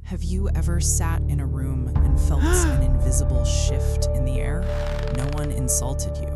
Have you ever sat in a room and felt an invisible shift in the air? No one insulted you.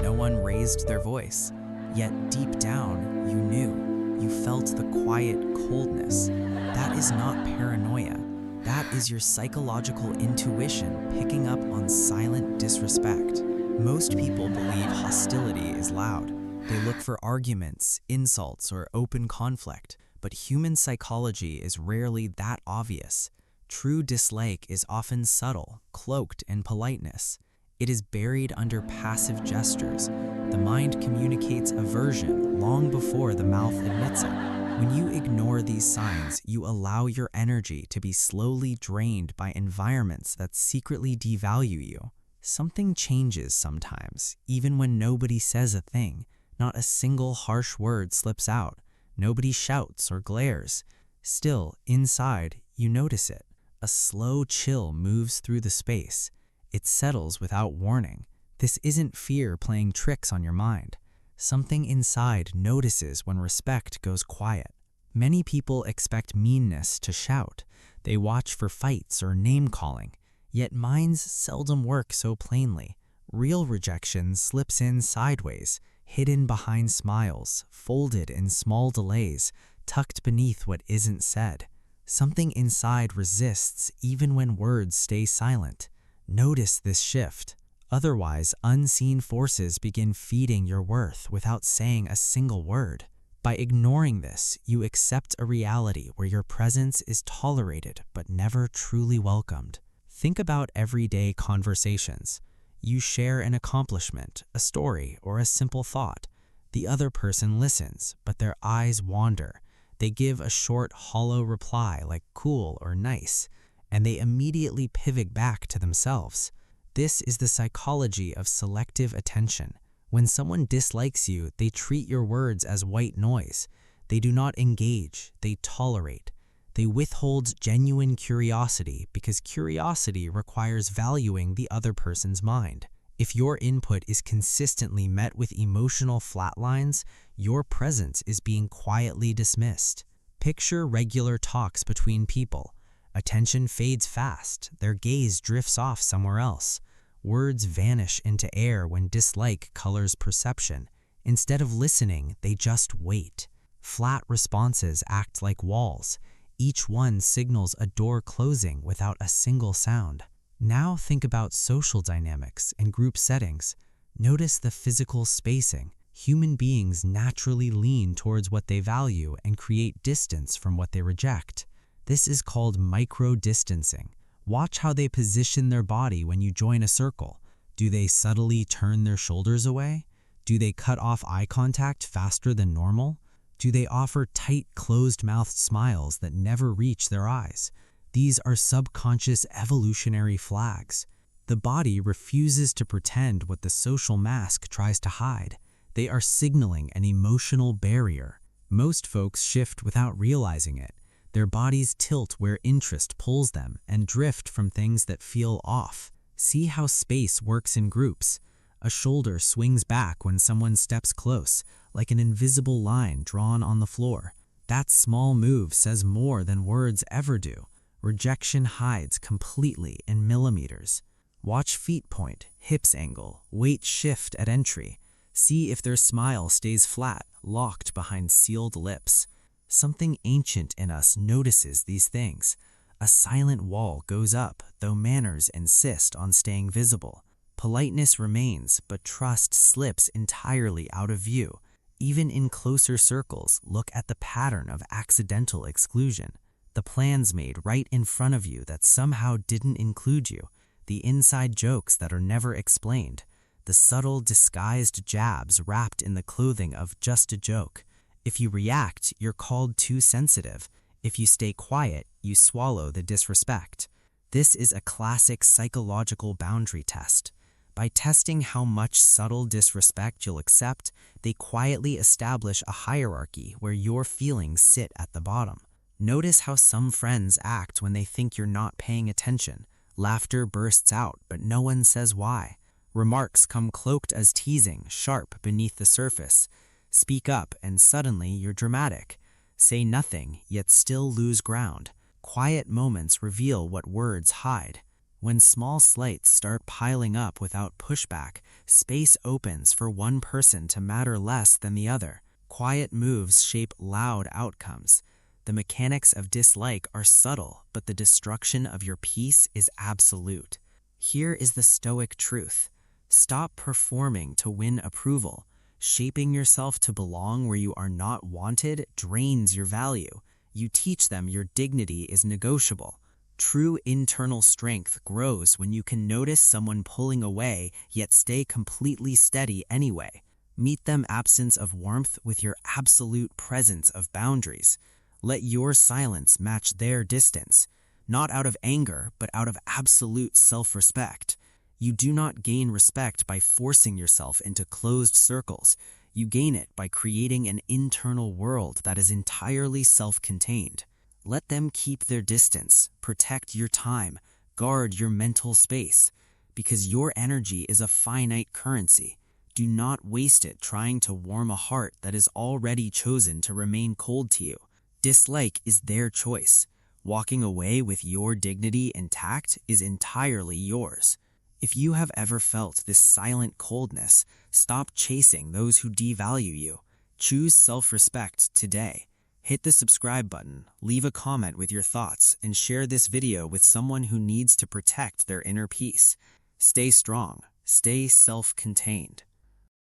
No one raised their voice. Yet deep down, you knew. You felt the quiet coldness. That is not paranoia. That is your psychological intuition picking up on silent disrespect. Most people believe hostility is loud. They look for arguments, insults, or open conflict. But human psychology is rarely that obvious. True dislike is often subtle, cloaked in politeness. It is buried under passive gestures. The mind communicates aversion long before the mouth admits it. When you ignore these signs, you allow your energy to be slowly drained by environments that secretly devalue you. Something changes sometimes, even when nobody says a thing. Not a single harsh word slips out. Nobody shouts or glares. Still, inside, you notice it. A slow chill moves through the space. It settles without warning. This isn't fear playing tricks on your mind. Something inside notices when respect goes quiet. Many people expect meanness to shout. They watch for fights or name-calling. Yet minds seldom work so plainly. Real rejection slips in sideways, hidden behind smiles, folded in small delays, tucked beneath what isn't said. Something inside resists even when words stay silent. Notice this shift. Otherwise, unseen forces begin feeding your worth without saying a single word. By ignoring this, you accept a reality where your presence is tolerated but never truly welcomed. Think about everyday conversations. You share an accomplishment, a story, or a simple thought. The other person listens, but their eyes wander. They give a short, hollow reply like cool or nice, and they immediately pivot back to themselves. This is the psychology of selective attention. When someone dislikes you, they treat your words as white noise. They do not engage, they tolerate. They withhold genuine curiosity because curiosity requires valuing the other person's mind. If your input is consistently met with emotional flatlines, your presence is being quietly dismissed. Picture regular talks between people. Attention fades fast, their gaze drifts off somewhere else. Words vanish into air when dislike colors perception. Instead of listening, they just wait. Flat responses act like walls. Each one signals a door closing without a single sound. Now think about social dynamics and group settings. Notice the physical spacing. Human beings naturally lean towards what they value and create distance from what they reject. This is called micro-distancing. Watch how they position their body when you join a circle. Do they subtly turn their shoulders away? Do they cut off eye contact faster than normal? Do they offer tight, closed-mouthed smiles that never reach their eyes? These are subconscious evolutionary flags. The body refuses to pretend what the social mask tries to hide. They are signaling an emotional barrier. Most folks shift without realizing it. Their bodies tilt where interest pulls them and drift from things that feel off. See how space works in groups. A shoulder swings back when someone steps close, like an invisible line drawn on the floor. That small move says more than words ever do. Rejection hides completely in millimeters. Watch feet point, hips angle, weight shift at entry. See if their smile stays flat, locked behind sealed lips. Something ancient in us notices these things. A silent wall goes up, though manners insist on staying visible. Politeness remains, but trust slips entirely out of view. Even in closer circles, look at the pattern of accidental exclusion. The plans made right in front of you that somehow didn't include you. The inside jokes that are never explained. The subtle, disguised jabs wrapped in the clothing of just a joke. If you react, you're called too sensitive. If you stay quiet, you swallow the disrespect. This is a classic psychological boundary test. By testing how much subtle disrespect you'll accept, they quietly establish a hierarchy where your feelings sit at the bottom. Notice how some friends act when they think you're not paying attention. Laughter bursts out, but no one says why. Remarks come cloaked as teasing, sharp beneath the surface. Speak up, and suddenly you're dramatic. Say nothing, yet still lose ground. Quiet moments reveal what words hide. When small slights start piling up without pushback, space opens for one person to matter less than the other. Quiet moves shape loud outcomes. The mechanics of dislike are subtle, but the destruction of your peace is absolute. Here is the Stoic truth. Stop performing to win approval. Shaping yourself to belong where you are not wanted drains your value. You teach them your dignity is negotiable. True internal strength grows when you can notice someone pulling away, yet stay completely steady anyway. Meet them absence of warmth with your absolute presence of boundaries. Let your silence match their distance, not out of anger, but out of absolute self-respect. You do not gain respect by forcing yourself into closed circles. You gain it by creating an internal world that is entirely self-contained. Let them keep their distance, protect your time, guard your mental space, because your energy is a finite currency. Do not waste it trying to warm a heart that is already chosen to remain cold to you. Dislike is their choice. Walking away with your dignity intact is entirely yours. If you have ever felt this silent coldness, stop chasing those who devalue you. Choose self-respect today. Hit the subscribe button, leave a comment with your thoughts, and share this video with someone who needs to protect their inner peace. Stay strong, stay self-contained.